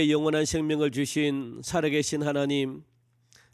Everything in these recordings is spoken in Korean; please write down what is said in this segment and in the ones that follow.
영원한 생명을 주신 살아계신 하나님,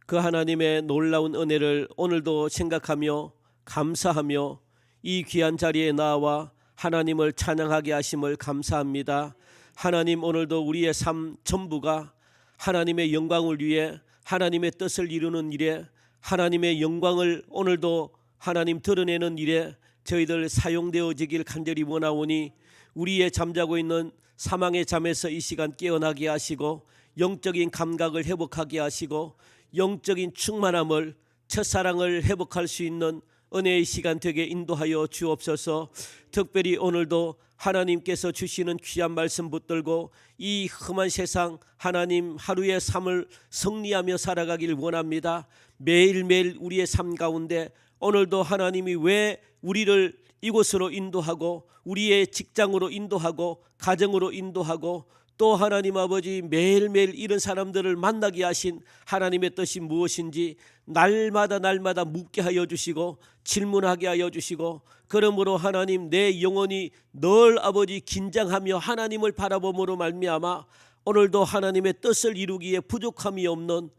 그 하나님의 놀라운 은혜를 오늘도 생각하며 감사하며 이 귀한 자리에 나와 하나님을 찬양하게 하심을 감사합니다. 하나님, 오늘도 우리의 삶 전부가 하나님의 영광을 위해 하나님의 뜻을 이루는 일에, 하나님의 영광을 오늘도 하나님 드러내는 일에 저희들 사용되어지길 간절히 원하오니, 우리의 잠자고 있는 사망의 잠에서 이 시간 깨어나게 하시고, 영적인 감각을 회복하게 하시고, 영적인 충만함을, 첫사랑을 회복할 수 있는 은혜의 시간 되게 인도하여 주옵소서. 특별히 오늘도 하나님께서 주시는 귀한 말씀 붙들고 이 험한 세상 하나님 하루의 삶을 승리하며 살아가길 원합니다. 매일매일 우리의 삶 가운데 오늘도 하나님이 왜 우리를 이곳으로 인도하고 우리의 직장으로 인도하고 가정으로 인도하고 또 하나님 아버지 매일매일 이런 사람들을 만나게 하신 하나님의 뜻이 무엇인지 날마다 묻게 하여 주시고 질문하게 하여 주시고, 그러므로 하나님 내 영혼이 늘 아버지 긴장하며 하나님을 바라봄으로 말미암아 오늘도 하나님의 뜻을 이루기에 부족함이 없는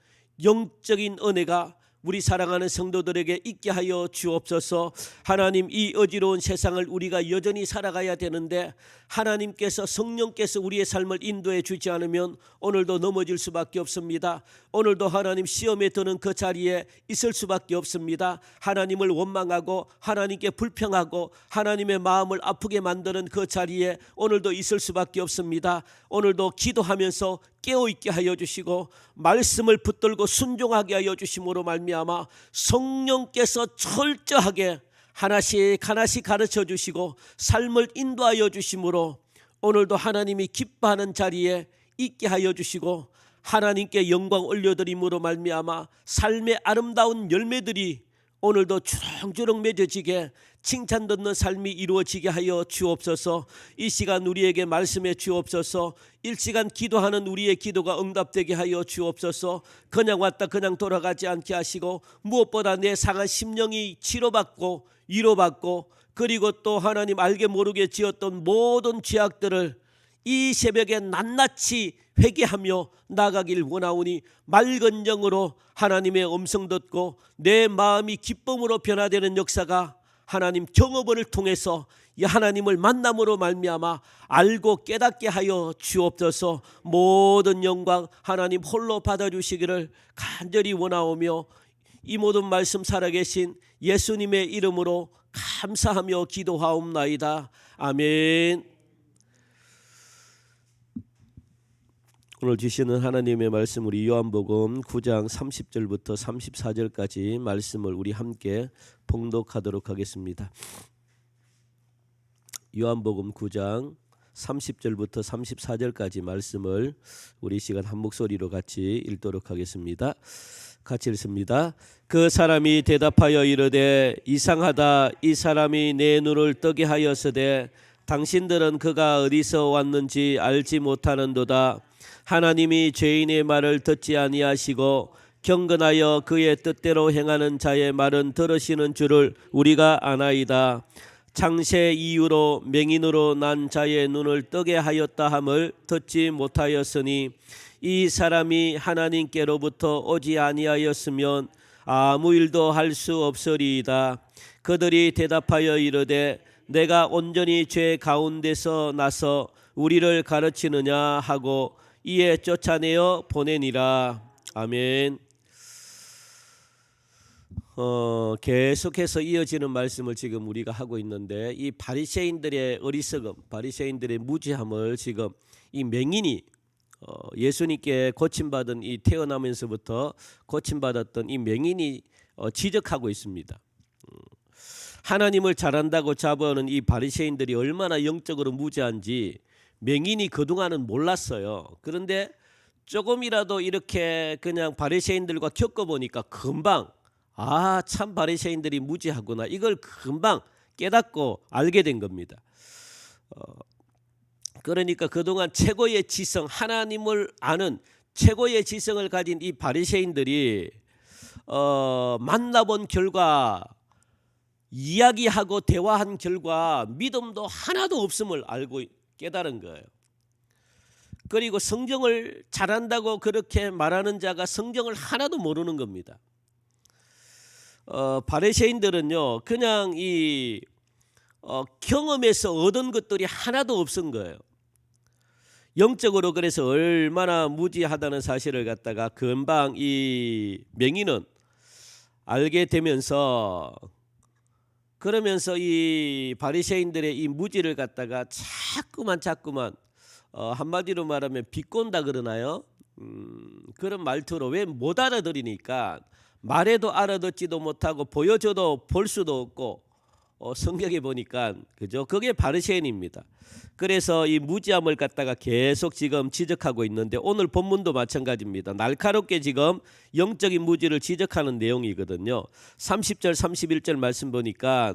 영적인 은혜가 우리 사랑하는 성도들에게 있게 하여 주옵소서. 하나님, 이 어지러운 세상을 우리가 여전히 살아가야 되는데 하나님께서, 성령께서 우리의 삶을 인도해 주지 않으면 오늘도 넘어질 수밖에 없습니다. 오늘도 하나님 시험에 드는 그 자리에 있을 수밖에 없습니다. 하나님을 원망하고 하나님께 불평하고 하나님의 마음을 아프게 만드는 그 자리에 오늘도 있을 수밖에 없습니다. 오늘도 기도하면서 깨어있게 하여 주시고 말씀을 붙들고 순종하게 하여 주심으로 말미암아 성령께서 철저하게 하나씩 가르쳐 주시고 삶을 인도하여 주심으로 오늘도 하나님이 기뻐하는 자리에 있게 하여 주시고 하나님께 영광 올려드림으로 말미암아 삶의 아름다운 열매들이 오늘도 주렁주렁 맺어지게 칭찬 듣는 삶이 이루어지게 하여 주옵소서. 이 시간 우리에게 말씀해 주옵소서. 일시간 기도하는 우리의 기도가 응답되게 하여 주옵소서. 그냥 왔다 그냥 돌아가지 않게 하시고 무엇보다 내 상한 심령이 치료받고 위로받고, 그리고 또 하나님 알게 모르게 지었던 모든 죄악들을 이 새벽에 낱낱이 회개하며 나가길 원하오니 맑은 영으로 하나님의 음성 듣고 내 마음이 기쁨으로 변화되는 역사가 하나님 경험을 통해서 이 하나님을 만남으로 말미암아 알고 깨닫게 하여 주옵소서. 모든 영광 하나님 홀로 받아주시기를 간절히 원하오며 이 모든 말씀 살아계신 예수님의 이름으로 감사하며 기도하옵나이다. 아멘. 오늘 주시는 하나님의 말씀, 우리 요한복음 9장 30절부터 34절까지 말씀을 우리 함께 봉독하도록 하겠습니다. 요한복음 9장 30절부터 34절까지 말씀을 우리 시간 한 목소리로 같이 읽도록 하겠습니다. 같이 읽습니다. 그 사람이 대답하여 이르되 이상하다. 이 사람이 내 눈을 뜨게 하였으되 당신들은 그가 어디서 왔는지 알지 못하는도다. 하나님이 죄인의 말을 듣지 아니하시고 경건하여 그의 뜻대로 행하는 자의 말은 들으시는 줄을 우리가 아나이다. 창세 이후로 맹인으로 난 자의 눈을 뜨게 하였다 함을 듣지 못하였으니 이 사람이 하나님께로부터 오지 아니하였으면 아무 일도 할 수 없으리이다. 그들이 대답하여 이르되 내가 온전히 죄 가운데서 나서 우리를 가르치느냐 하고 이에 쫓아내어 보내니라. 아멘. 계속해서 이어지는 말씀을 지금 우리가 하고 있는데, 이 바리새인들의 어리석음, 바리새인들의 무지함을 지금 이 맹인이 예수님께 고침받은, 이 태어나면서부터 고침받았던 이 맹인이 지적하고 있습니다. 하나님을 잘한다고 자부하는 이 바리새인들이 얼마나 영적으로 무지한지 맹인이 그동안은 몰랐어요. 그런데 조금이라도 이렇게 그냥 바리새인들과 겪어보니까 금방 참 바리새인들이 무지하구나, 이걸 금방 깨닫고 알게 된 겁니다. 그러니까 그동안 최고의 지성, 하나님을 아는 최고의 지성을 가진 이 바리새인들이 만나본 결과, 이야기하고 대화한 결과 믿음도 하나도 없음을 알고 깨달은 거예요. 그리고 성경을 잘한다고 그렇게 말하는 자가 성경을 하나도 모르는 겁니다. 바리새인들은요 그냥 이 경험에서 얻은 것들이 하나도 없은 거예요. 영적으로 그래서 얼마나 무지하다는 사실을 갖다가 금방 이 명의는 알게 되면서, 그러면서 이 바리새인들의 이 무지를 갖다가 자꾸만 한마디로 말하면 비꼰다 그러나요? 그런 말투로, 왜 못 알아들으니까 말해도 알아듣지도 못하고 보여줘도 볼 수도 없고, 성경에 보니까 그죠? 그게 바리새인입니다. 그래서 이 무지함을 갖다가 계속 지금 지적하고 있는데, 오늘 본문도 마찬가지입니다. 날카롭게 지금 영적인 무지를 지적하는 내용이거든요. 30절 31절 말씀 보니까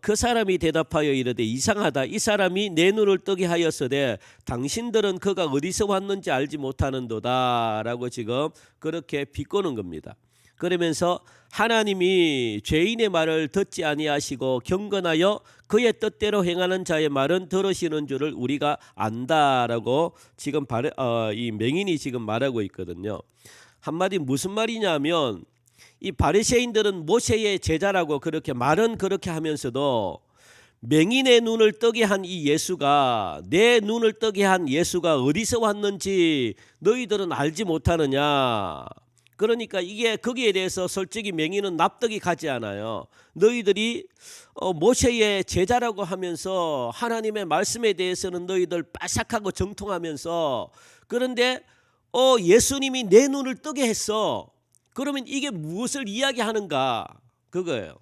그 사람이 대답하여 이르되 이상하다. 이 사람이 내 눈을 뜨게 하였으되 당신들은 그가 어디서 왔는지 알지 못하는도다 라고 지금 그렇게 비꼬는 겁니다. 그러면서 하나님이 죄인의 말을 듣지 아니하시고 경건하여 그의 뜻대로 행하는 자의 말은 들으시는 줄을 우리가 안다라고 지금 이 맹인이 지금 말하고 있거든요. 한마디 무슨 말이냐면, 이 바리새인들은 모세의 제자라고 그렇게 말은 그렇게 하면서도 맹인의 눈을 뜨게 한 이 예수가, 내 눈을 뜨게 한 예수가 어디서 왔는지 너희들은 알지 못하느냐. 그러니까 이게 거기에 대해서 솔직히 맹인은 납득이 가지 않아요. 너희들이 모세의 제자라고 하면서 하나님의 말씀에 대해서는 너희들 빠삭하고 정통하면서, 그런데 예수님이 내 눈을 뜨게 했어. 그러면 이게 무엇을 이야기하는가? 그거예요.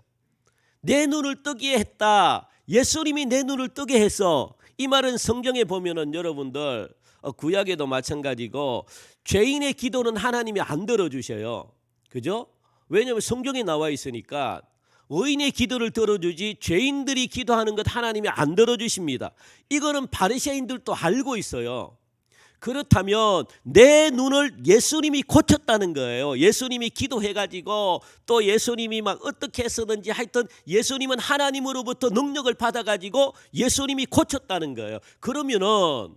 내 눈을 뜨게 했다. 예수님이 내 눈을 뜨게 했어. 이 말은 성경에 보면은 여러분들 구약에도 마찬가지고, 죄인의 기도는 하나님이 안 들어주셔요. 그죠? 왜냐하면 성경에 나와 있으니까. 의인의 기도를 들어주지 죄인들이 기도하는 것 하나님이 안 들어주십니다. 이거는 바리새인들도 알고 있어요. 그렇다면 내 눈을 예수님이 고쳤다는 거예요. 예수님이 기도해가지고 또 예수님이 막 어떻게 했었는지 하여튼 예수님은 하나님으로부터 능력을 받아가지고 예수님이 고쳤다는 거예요. 그러면은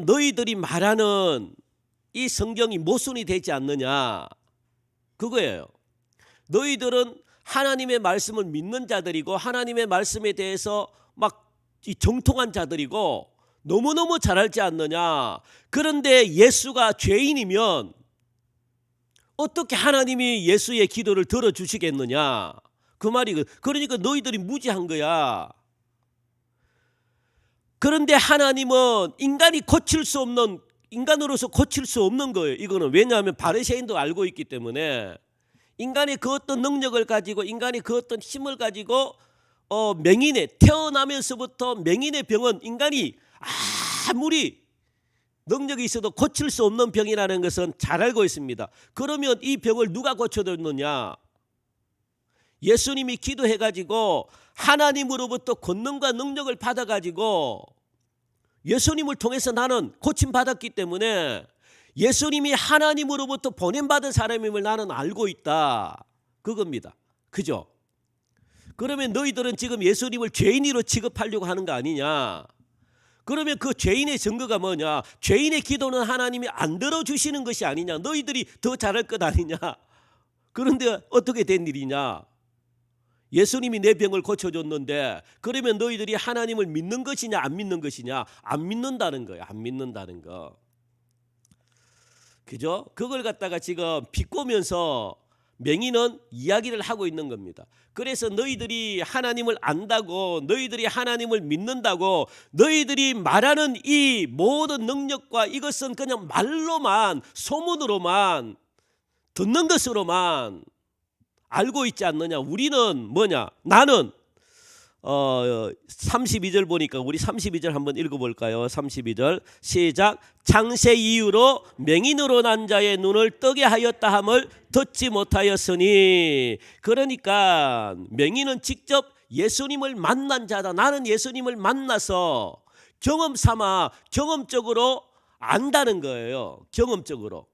너희들이 말하는 이 성경이 모순이 되지 않느냐, 그거예요. 너희들은 하나님의 말씀을 믿는 자들이고 하나님의 말씀에 대해서 막 정통한 자들이고 너무너무 잘 알지 않느냐. 그런데 예수가 죄인이면 어떻게 하나님이 예수의 기도를 들어주시겠느냐, 그 말이. 그러니까 너희들이 무지한 거야. 그런데 하나님은 인간으로서 고칠 수 없는 거예요. 이거는 왜냐하면 바리새인도 알고 있기 때문에, 인간이 그 어떤 능력을 가지고, 인간이 그 어떤 힘을 가지고 태어나면서부터 맹인의 병은 인간이 아무리 능력이 있어도 고칠 수 없는 병이라는 것은 잘 알고 있습니다. 그러면 이 병을 누가 고쳐줬느냐? 예수님이 기도해가지고 하나님으로부터 권능과 능력을 받아가지고 예수님을 통해서 나는 고침받았기 때문에 예수님이 하나님으로부터 보냄받은 사람임을 나는 알고 있다, 그겁니다. 그죠? 그러면 너희들은 지금 예수님을 죄인으로 취급하려고 하는 거 아니냐? 그러면 그 죄인의 증거가 뭐냐? 죄인의 기도는 하나님이 안 들어주시는 것이 아니냐? 너희들이 더 잘할 것 아니냐? 그런데 어떻게 된 일이냐? 예수님이 내 병을 고쳐줬는데, 그러면 너희들이 하나님을 믿는 것이냐 안 믿는 것이냐? 안 믿는다는 거예요. 안 믿는다는 거. 그죠? 그걸 갖다가 지금 비꼬면서 맹인은 이야기를 하고 있는 겁니다. 그래서 너희들이 하나님을 안다고, 너희들이 하나님을 믿는다고, 너희들이 말하는 이 모든 능력과 이것은 그냥 말로만, 소문으로만, 듣는 것으로만 알고 있지 않느냐? 우리는 뭐냐? 나는 32절 보니까 우리 32절 한번 읽어볼까요? 32절 시작. 장세 이후로 맹인으로 난 자의 눈을 뜨게 하였다 함을 듣지 못하였으니. 그러니까 맹인은 직접 예수님을 만난 자다. 나는 예수님을 만나서 경험 삼아 경험적으로 안다는 거예요. 경험적으로.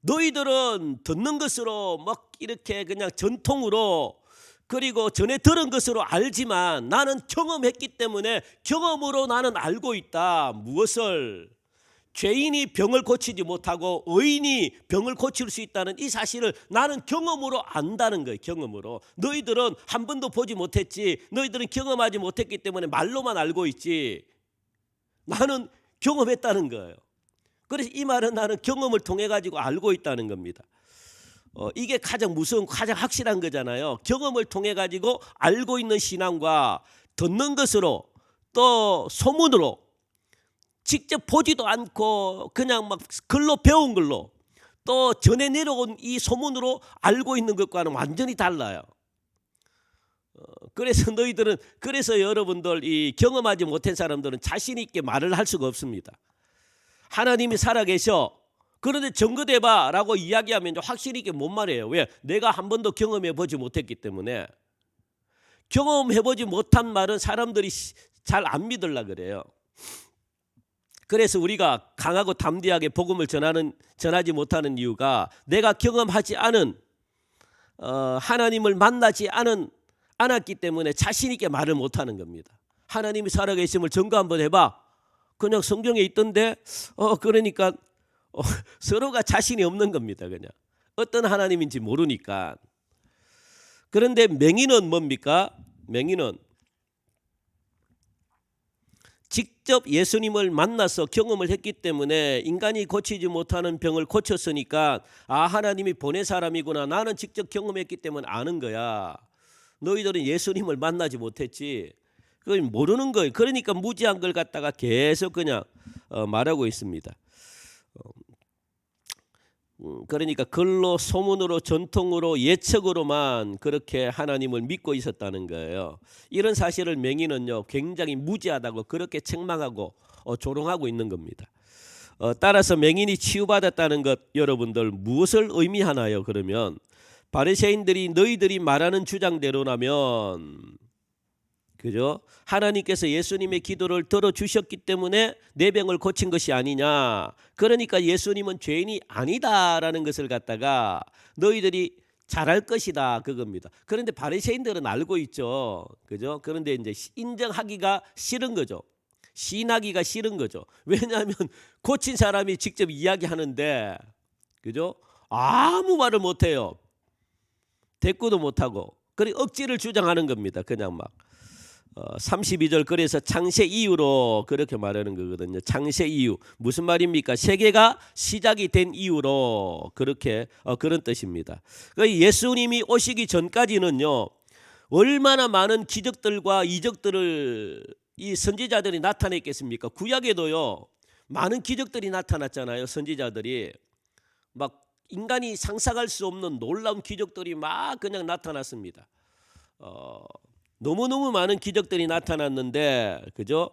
너희들은 듣는 것으로 막 이렇게 그냥 전통으로 그리고 전에 들은 것으로 알지만 나는 경험했기 때문에 경험으로 나는 알고 있다. 무엇을? 죄인이 병을 고치지 못하고 의인이 병을 고칠 수 있다는 이 사실을 나는 경험으로 안다는 거예요. 경험으로. 너희들은 한 번도 보지 못했지. 너희들은 경험하지 못했기 때문에 말로만 알고 있지. 나는 경험했다는 거예요. 그래서 이 말은 나는 경험을 통해 가지고 알고 있다는 겁니다. 이게 가장 무서운, 가장 확실한 거잖아요. 경험을 통해 가지고 알고 있는 신앙과 듣는 것으로 또 소문으로 직접 보지도 않고 그냥 막 글로 배운 걸로 또 전해 내려온 이 소문으로 알고 있는 것과는 완전히 달라요. 그래서 너희들은, 그래서 여러분들 이 경험하지 못한 사람들은 자신 있게 말을 할 수가 없습니다. 하나님이 살아계셔. 그런데 증거대봐 라고 이야기하면 확실히 있게 못 말해요. 왜? 내가 한 번도 경험해 보지 못했기 때문에. 경험해 보지 못한 말은 사람들이 잘 안 믿으려고 그래요. 그래서 우리가 강하고 담대하게 복음을 전하지 못하는 이유가 내가 경험하지 않은 하나님을 만나지 않았기 때문에 자신 있게 말을 못하는 겁니다. 하나님이 살아계심을 증거 한번 해봐. 그냥 성경에 있던데 그러니까 서로가 자신이 없는 겁니다. 그냥 어떤 하나님인지 모르니까. 그런데 맹인은 뭡니까? 맹인은 직접 예수님을 만나서 경험을 했기 때문에 인간이 고치지 못하는 병을 고쳤으니까 하나님이 보낸 사람이구나. 나는 직접 경험했기 때문에 아는 거야. 너희들은 예수님을 만나지 못했지. 그걸 모르는 거예요. 그러니까 무지한 걸 갖다가 계속 그냥 말하고 있습니다. 그러니까 글로, 소문으로, 전통으로, 예측으로만 그렇게 하나님을 믿고 있었다는 거예요. 이런 사실을 맹인은요 굉장히 무지하다고 그렇게 책망하고 조롱하고 있는 겁니다. 따라서 맹인이 치유받았다는 것 여러분들 무엇을 의미하나요? 그러면 바리새인들이 너희들이 말하는 주장대로라면, 그죠? 하나님께서 예수님의 기도를 들어주셨기 때문에 내 병을 고친 것이 아니냐. 그러니까 예수님은 죄인이 아니다라는 것을 갖다가 너희들이 잘할 것이다 그겁니다. 그런데 바리새인들은 알고 있죠. 그죠? 그런데 이제 인정하기가 싫은 거죠. 시인하기가 싫은 거죠. 왜냐하면 고친 사람이 직접 이야기하는데, 그죠? 아무 말을 못해요. 대꾸도 못하고. 그리고 억지를 주장하는 겁니다. 그냥 막. 32절 그래서 창세 이후로 그렇게 말하는 거거든요. 창세 이후 무슨 말입니까? 세계가 시작이 된 이후로 그렇게 그런 뜻입니다. 예수님이 오시기 전까지는요 얼마나 많은 기적들과 이적들을 이 선지자들이 나타냈겠습니까? 구약에도요 많은 기적들이 나타났잖아요. 선지자들이 막 인간이 상상할 수 없는 놀라운 기적들이 막 그냥 나타났습니다. 너무너무 많은 기적들이 나타났는데, 그죠?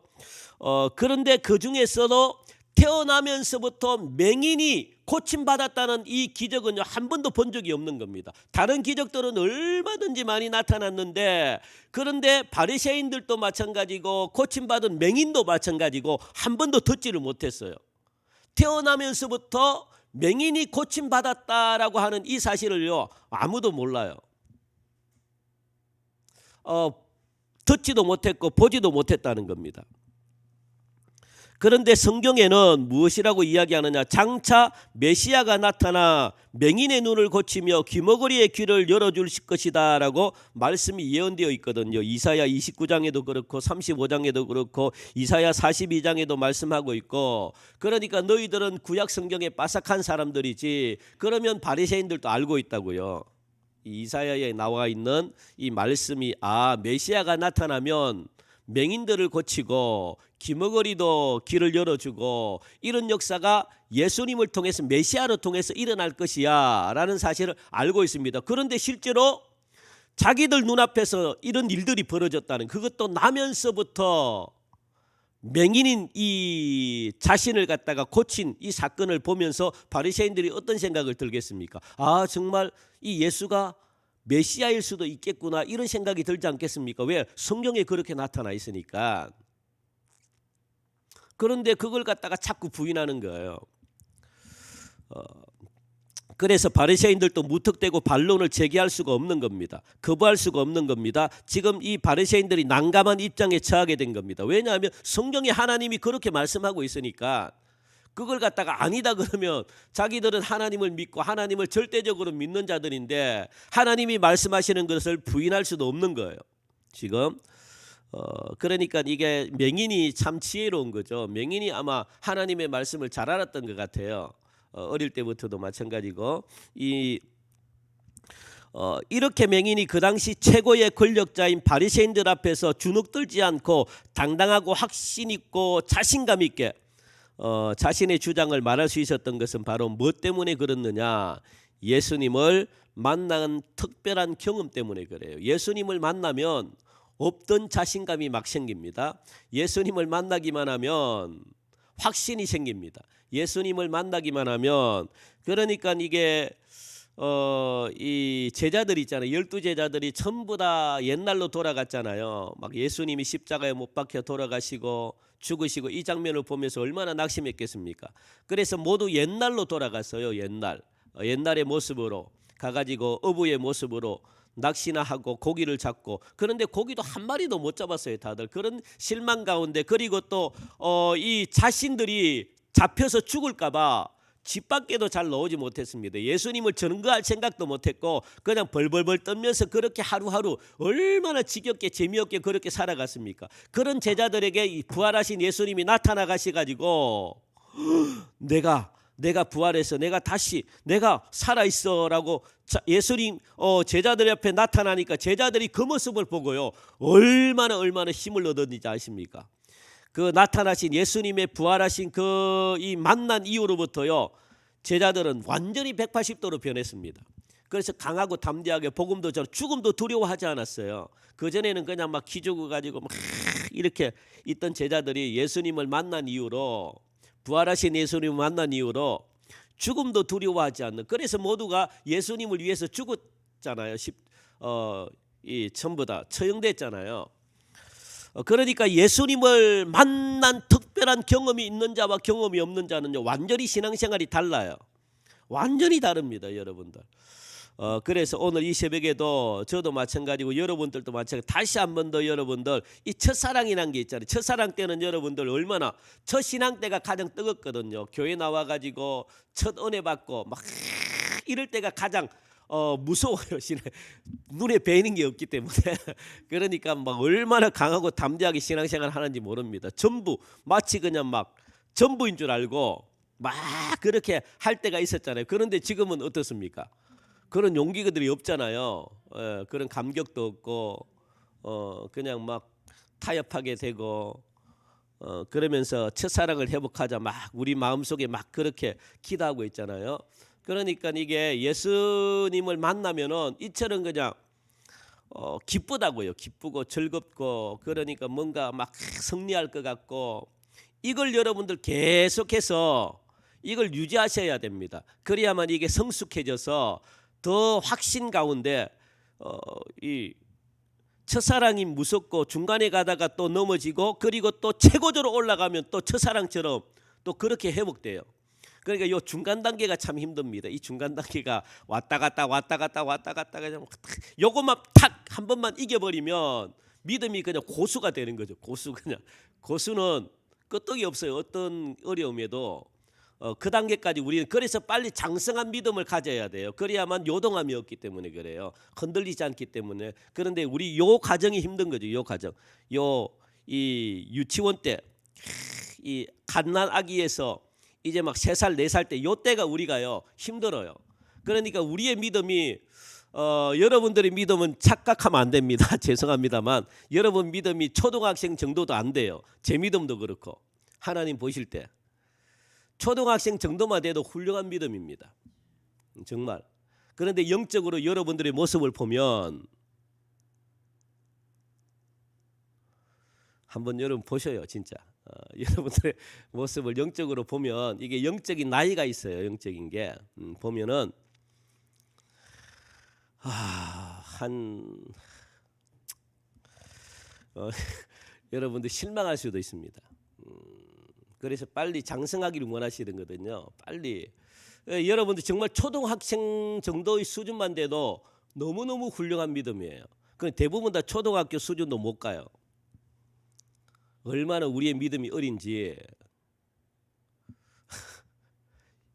그런데 그 중에서도 태어나면서부터 맹인이 고침받았다는 이 기적은요 한 번도 본 적이 없는 겁니다. 다른 기적들은 얼마든지 많이 나타났는데, 그런데 바리새인들도 마찬가지고 고침받은 맹인도 마찬가지고 한 번도 듣지를 못했어요. 태어나면서부터 맹인이 고침받았다라고 하는 이 사실을요 아무도 몰라요. 듣지도 못했고 보지도 못했다는 겁니다. 그런데 성경에는 무엇이라고 이야기하느냐? 장차 메시아가 나타나 맹인의 눈을 고치며 귀머거리의 귀를 열어줄 것이다 라고 말씀이 예언되어 있거든요. 이사야 29장에도 그렇고 35장에도 그렇고 이사야 42장에도 말씀하고 있고. 그러니까 너희들은 구약 성경에 빠삭한 사람들이지, 그러면 바리새인들도 알고 있다고요. 이사야에 나와 있는 이 말씀이 메시아가 나타나면 맹인들을 고치고 귀머거리도 귀를 열어주고 이런 역사가 예수님을 통해서 메시아를 통해서 일어날 것이야 라는 사실을 알고 있습니다. 그런데 실제로 자기들 눈앞에서 이런 일들이 벌어졌다는, 그것도 나면서부터 맹인인 이 자신을 갖다가 고친 이 사건을 보면서 바리새인들이 어떤 생각을 들겠습니까? 정말 이 예수가 메시아일 수도 있겠구나 이런 생각이 들지 않겠습니까? 왜? 성경에 그렇게 나타나 있으니까. 그런데 그걸 갖다가 자꾸 부인하는 거예요. 그래서 바리새인들도 무턱대고 반론을 제기할 수가 없는 겁니다. 거부할 수가 없는 겁니다. 지금 이 바리새인들이 난감한 입장에 처하게 된 겁니다. 왜냐하면 성경에 하나님이 그렇게 말씀하고 있으니까 그걸 갖다가 아니다 그러면 자기들은 하나님을 믿고 하나님을 절대적으로 믿는 자들인데 하나님이 말씀하시는 것을 부인할 수도 없는 거예요. 지금 그러니까 이게 맹인이 참 지혜로운 거죠. 맹인이 아마 하나님의 말씀을 잘 알았던 것 같아요. 어릴 때부터도 마찬가지고 이렇게 맹인이 그 당시 최고의 권력자인 바리새인들 앞에서 주눅들지 않고 당당하고 확신 있고 자신감 있게 자신의 주장을 말할 수 있었던 것은 바로 무엇 때문에 그렇느냐? 예수님을 만난 특별한 경험 때문에 그래요. 예수님을 만나면 없던 자신감이 막 생깁니다. 예수님을 만나기만 하면 확신이 생깁니다. 예수님을 만나기만 하면 그러니까 이게 이 제자들 있잖아요. 12제자들이 전부 다 옛날로 돌아갔잖아요. 막 예수님이 십자가에 못 박혀 돌아가시고 죽으시고 이 장면을 보면서 얼마나 낙심했겠습니까? 그래서 모두 옛날로 돌아갔어요. 옛날의 모습으로 가가지고 어부의 모습으로 낚시나 하고 고기를 잡고 그런데 고기도 한 마리도 못 잡았어요. 다들 그런 실망 가운데 그리고 또 이 자신들이 잡혀서 죽을까봐 집 밖에도 잘 나오지 못했습니다. 예수님을 전거할 생각도 못했고 그냥 벌벌벌 떨면서 그렇게 하루하루 얼마나 지겹게 재미없게 그렇게 살아갔습니까? 그런 제자들에게 이 부활하신 예수님이 나타나 가셔가지고 내가 부활해서 내가 다시 내가 살아있어라고 예수님 제자들 옆에 나타나니까 제자들이 그 모습을 보고요 얼마나 힘을 얻었는지 아십니까? 그 나타나신 예수님의 부활하신 그 이 만난 이후로부터요 제자들은 완전히 180도로 변했습니다. 그래서 강하고 담대하게 복음도 전하고 죽음도 두려워하지 않았어요. 그 전에는 그냥 막 기죽어 가지고 막 이렇게 있던 제자들이 예수님을 만난 이후로 부활하신 예수님을 만난 이후로 죽음도 두려워하지 않는 그래서 모두가 예수님을 위해서 죽었잖아요. 이 전부 다 처형됐잖아요. 그러니까 예수님을 만난 특별한 경험이 있는 자와 경험이 없는 자는요 완전히 신앙생활이 달라요. 완전히 다릅니다, 여러분들. 그래서 오늘 이 새벽에도 저도 마찬가지고 여러분들도 마찬가지 다시 한 번 더 여러분들 이 첫사랑이라는 게 있잖아요. 첫사랑 때는 여러분들 얼마나 첫 신앙 때가 가장 뜨겁거든요. 교회 나와가지고 첫 은혜 받고 막 이럴 때가 가장 무서워요. 눈에 뵈는 게 없기 때문에 그러니까 막 얼마나 강하고 담대하게 신앙생활 하는지 모릅니다. 전부 마치 그냥 막 전부인 줄 알고 막 그렇게 할 때가 있었잖아요. 그런데 지금은 어떻습니까? 그런 용기들이 없잖아요. 그런 감격도 없고 그냥 막 타협하게 되고 그러면서 첫사랑을 회복하자 막 우리 마음속에 막 그렇게 기도하고 있잖아요. 그러니까 이게 예수님을 만나면은 이처럼 그냥 기쁘다고요. 기쁘고 즐겁고 그러니까 뭔가 막 승리할 것 같고 이걸 여러분들 계속해서 이걸 유지하셔야 됩니다. 그래야만 이게 성숙해져서 더 확신 가운데 이 첫사랑이 무섭고 중간에 가다가 또 넘어지고 그리고 또 최고조로 올라가면 또 첫사랑처럼 또 그렇게 회복돼요. 그러니까 요 중간 단계가 참 힘듭니다. 이 중간 단계가 왔다 갔다 그냥 요것만 탁 한 번만 이겨버리면 믿음이 그냥 고수가 되는 거죠. 고수는 끄떡이 없어요. 어떤 어려움에도 그 단계까지 우리는 그래서 빨리 장성한 믿음을 가져야 돼요. 그래야만 요동함이 없기 때문에 그래요. 흔들리지 않기 때문에. 그런데 우리 요 과정이 힘든 거죠. 요 과정. 이 유치원 때 이 갓난 아기에서 이제 막 3살 4살 때 요 때가 우리가요 힘들어요. 그러니까 우리의 믿음이 여러분들의 믿음은 착각하면 안 됩니다. 죄송합니다만 여러분 믿음이 초등학생 정도도 안 돼요. 제 믿음도 그렇고 하나님 보실 때 초등학생 정도만 돼도 훌륭한 믿음입니다. 정말. 그런데 영적으로 여러분들의 모습을 보면 한번 여러분 보셔요. 진짜. 여러분들의 모습을 영적으로 보면 이게 영적인 나이가 있어요. 영적인 게 보면은 여러분들 실망할 수도 있습니다. 그래서 빨리 장성하기를 원하시는 거거든요. 빨리. 여러분들 정말 초등학생 정도의 수준만 돼도 너무너무 훌륭한 믿음이에요. 그 대부분 다 초등학교 수준도 못 가요. 얼마나 우리의 믿음이 어린지.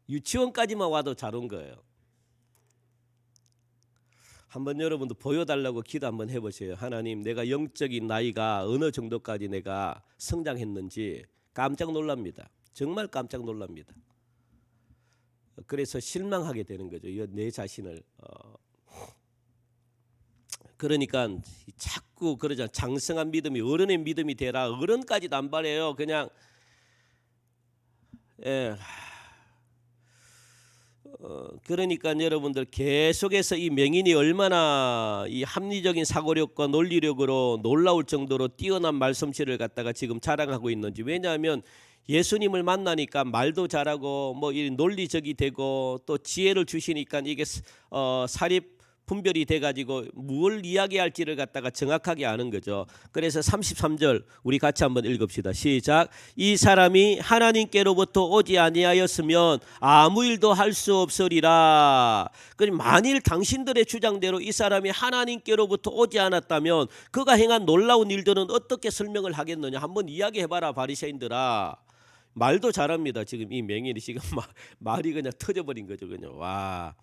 유치원까지만 와도 잘 온 거예요. 한번 여러분도 보여달라고 기도 한번 해보세요. 하나님, 내가 영적인 나이가 어느 정도까지 내가 성장했는지 깜짝 놀랍니다. 정말 깜짝 놀랍니다. 그래서 실망하게 되는 거죠. 내 자신을. 그러니까 자꾸 그러잖아. 장성한 믿음이 어른의 믿음이 되라. 어른까지도 안 바래요. 그냥 그러니까 여러분들 계속해서 이 맹인이 얼마나 이 합리적인 사고력과 논리력으로 놀라울 정도로 뛰어난 말솜씨를 갖다가 지금 자랑하고 있는지. 왜냐하면 예수님을 만나니까 말도 잘하고 뭐 이 논리적이 되고 또 지혜를 주시니까 이게 사립 분별이 돼가지고 뭘 이야기할지를 갖다가 정확하게 아는 거죠. 그래서 33절 우리 같이 한번 읽읍시다. 시작. 이 사람이 하나님께로부터 오지 아니하였으면 아무 일도 할 수 없으리라. 만일 당신들의 주장대로 이 사람이 하나님께로부터 오지 않았다면 그가 행한 놀라운 일들은 어떻게 설명을 하겠느냐. 한번 이야기해봐라 바리새인들아. 말도 잘합니다. 지금 이 맹인이 지금 말이 그냥 터져버린 거죠. 그냥 와.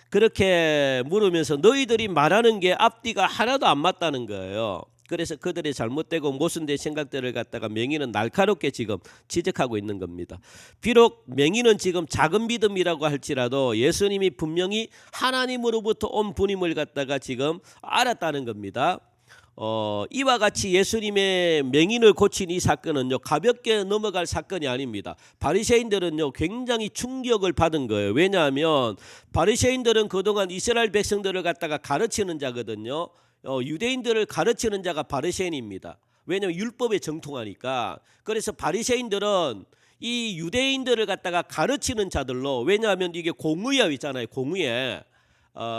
그렇게 물으면서 너희들이 말하는 게 앞뒤가 하나도 안 맞다는 거예요. 그래서 그들의 잘못되고 모순된 생각들을 갖다가 맹인은 날카롭게 지금 지적하고 있는 겁니다. 비록 맹인은 지금 작은 믿음이라고 할지라도 예수님이 분명히 하나님으로부터 온 분임을 갖다가 지금 알았다는 겁니다. 이와 같이 예수님의 맹인을 고친 이 사건은요, 가볍게 넘어갈 사건이 아닙니다. 바리새인들은요 굉장히 충격을 받은 거예요. 왜냐하면 바리새인들은 그동안 이스라엘 백성들을 갖다가 가르치는 자거든요. 유대인들을 가르치는 자가 바리새인입니다. 왜냐하면 율법에 정통하니까. 그래서 바리새인들은 이 유대인들을 갖다가 가르치는 자들로, 왜냐하면 이게 공의회 있잖아요. 공의회,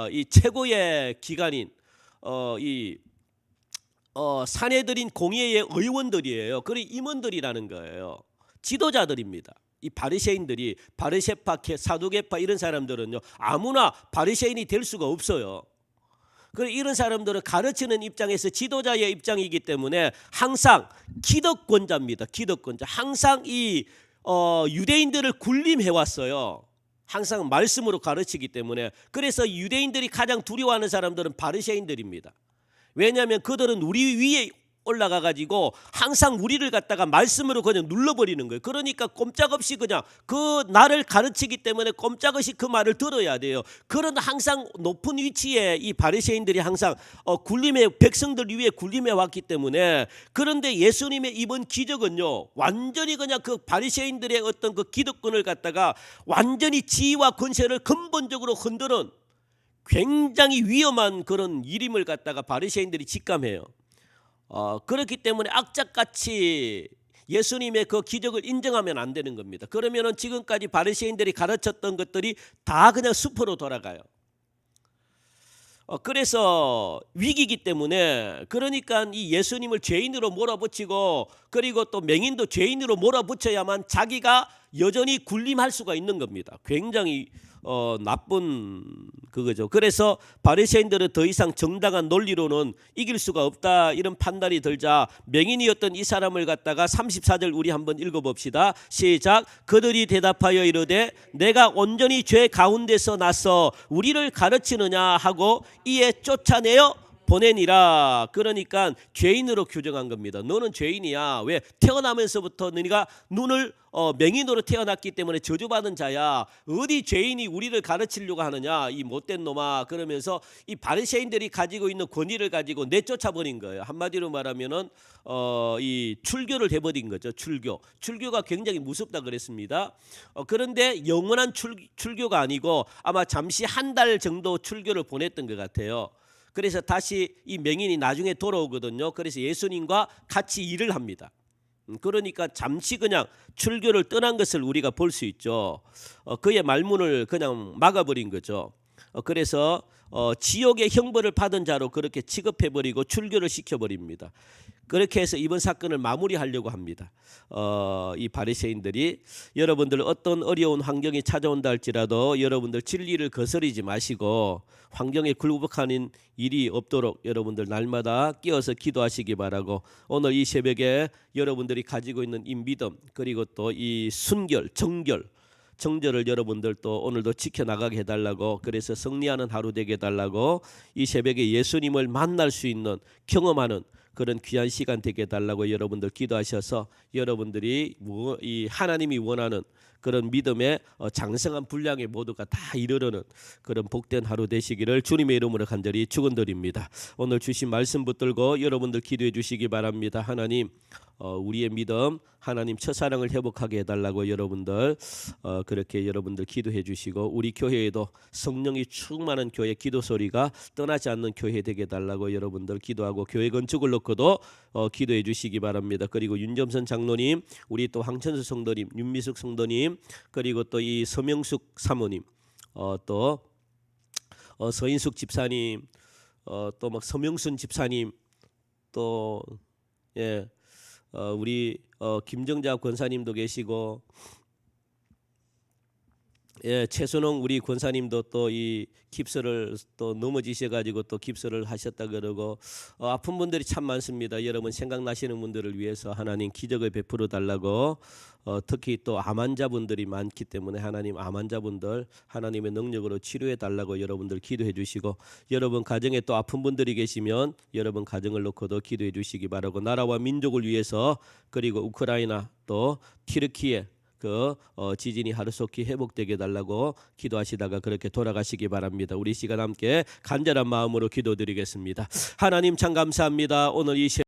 이 최고의 기관인 사내들인 공의회의 의원들이에요. 그리 임원들이라는 거예요. 지도자들입니다. 이 바리새인들이, 바리새파, 사두개파 이런 사람들은요 아무나 바리새인이 될 수가 없어요. 그리고 이런 사람들은 가르치는 입장에서 지도자의 입장이기 때문에 항상 기득권자입니다. 기득권자. 항상 이 유대인들을 군림해 왔어요. 항상 말씀으로 가르치기 때문에. 그래서 유대인들이 가장 두려워하는 사람들은 바리새인들입니다. 왜냐하면 그들은 우리 위에 올라가 가지고 항상 우리를 갖다가 말씀으로 그냥 눌러버리는 거예요. 그러니까 꼼짝없이 그냥 그 나를 가르치기 때문에 꼼짝없이 그 말을 들어야 돼요. 그런 항상 높은 위치에 이 바리새인들이 항상 군림의 백성들 위에 군림해 왔기 때문에. 그런데 예수님의 이번 기적은요 완전히 그냥 그 바리새인들의 어떤 그 기득권을 갖다가 완전히 지위와 권세를 근본적으로 흔드는 굉장히 위험한 그런 일임을 갖다가 바리새인들이 직감해요. 그렇기 때문에 악착같이 예수님의 그 기적을 인정하면 안 되는 겁니다. 그러면은 지금까지 바리새인들이 가르쳤던 것들이 다 그냥 수포로 돌아가요. 그래서 위기이기 때문에, 그러니까 이 예수님을 죄인으로 몰아붙이고 그리고 또 맹인도 죄인으로 몰아붙여야만 자기가 여전히 군림할 수가 있는 겁니다. 굉장히 나쁜 그거죠. 그래서 바리새인들은 더 이상 정당한 논리로는 이길 수가 없다 이런 판단이 들자 맹인이었던 이 사람을 갖다가 34절 우리 한번 읽어봅시다. 시작. 그들이 대답하여 이르되 내가 온전히 죄 가운데서 나서 우리를 가르치느냐 하고 이에 쫓아내어 보내니라. 그러니까 죄인으로 규정한 겁니다. 너는 죄인이야. 왜? 태어나면서부터 너희가 눈을 맹인으로 태어났기 때문에 저주받은 자야. 어디 죄인이 우리를 가르치려고 하느냐 이 못된 놈아. 그러면서 이 바리새인들이 가지고 있는 권위를 가지고 내쫓아버린 거예요. 한마디로 말하면은 이 출교를 해버린 거죠. 출교가 굉장히 무섭다 그랬습니다. 그런데 영원한 출교가 아니고 아마 잠시 한 달 정도 출교를 보냈던 것 같아요. 그래서 다시 이 맹인이 나중에 돌아오거든요. 그래서 예수님과 같이 일을 합니다. 그러니까 잠시 그냥 출교를 떠난 것을 우리가 볼 수 있죠. 그의 말문을 그냥 막아버린 거죠. 그래서 지옥의 형벌을 받은 자로 그렇게 취급해버리고 출교를 시켜버립니다. 그렇게 해서 이번 사건을 마무리하려고 합니다. 이 바리새인들이 여러분들 어떤 어려운 환경이 찾아온다 할지라도 여러분들 진리를 거스르지 마시고 환경에 굴복하는 일이 없도록 여러분들 날마다 끼어서 기도하시기 바라고, 오늘 이 새벽에 여러분들이 가지고 있는 이 믿음 그리고 또 이 순결, 정절을 여러분들 또 오늘도 지켜나가게 해달라고, 그래서 승리하는 하루 되게 해달라고, 이 새벽에 예수님을 만날 수 있는 경험하는 그런 귀한 시간 되게 해달라고 여러분들 기도하셔서 여러분들이 이 하나님이 원하는 그런 믿음의 장성한 분량에 모두가 다 이르르는 그런 복된 하루 되시기를 주님의 이름으로 간절히 축원드립니다. 오늘 주신 말씀 붙들고 여러분들 기도해 주시기 바랍니다. 하나님, 우리의 믿음, 하나님 첫사랑을 회복하게 해달라고 여러분들 그렇게 여러분들 기도해 주시고, 우리 교회에도 성령이 충만한 교회, 기도 소리가 떠나지 않는 교회 되게 해달라고 여러분들 기도하고, 교회 건축을 놓고도 기도해 주시기 바랍니다. 그리고 윤점선 장로님, 우리 또 황천수 성도님, 윤미숙 성도님, 그리고 또 이 서명숙 사모님, 또 서인숙 집사님, 또 막 서명순 집사님, 또 우리 김정자 권사님도 계시고, 최순홍 우리 권사님도 또 이 깁스를 또 넘어지셔가지고 또 깁스를 하셨다 그러고, 아픈 분들이 참 많습니다. 여러분 생각나시는 분들을 위해서 하나님 기적을 베풀어 달라고, 특히 또 암 환자분들이 많기 때문에 하나님 암 환자분들 하나님의 능력으로 치료해 달라고 여러분들 기도해 주시고, 여러분 가정에 또 아픈 분들이 계시면 여러분 가정을 놓고도 기도해 주시기 바라고, 나라와 민족을 위해서, 그리고 우크라이나 또 튀르키예 지진이 하루속히 회복되게 해달라고 기도하시다가 그렇게 돌아가시기 바랍니다. 우리 시간 함께 간절한 마음으로 기도드리겠습니다. 하나님 참 감사합니다. 오늘 이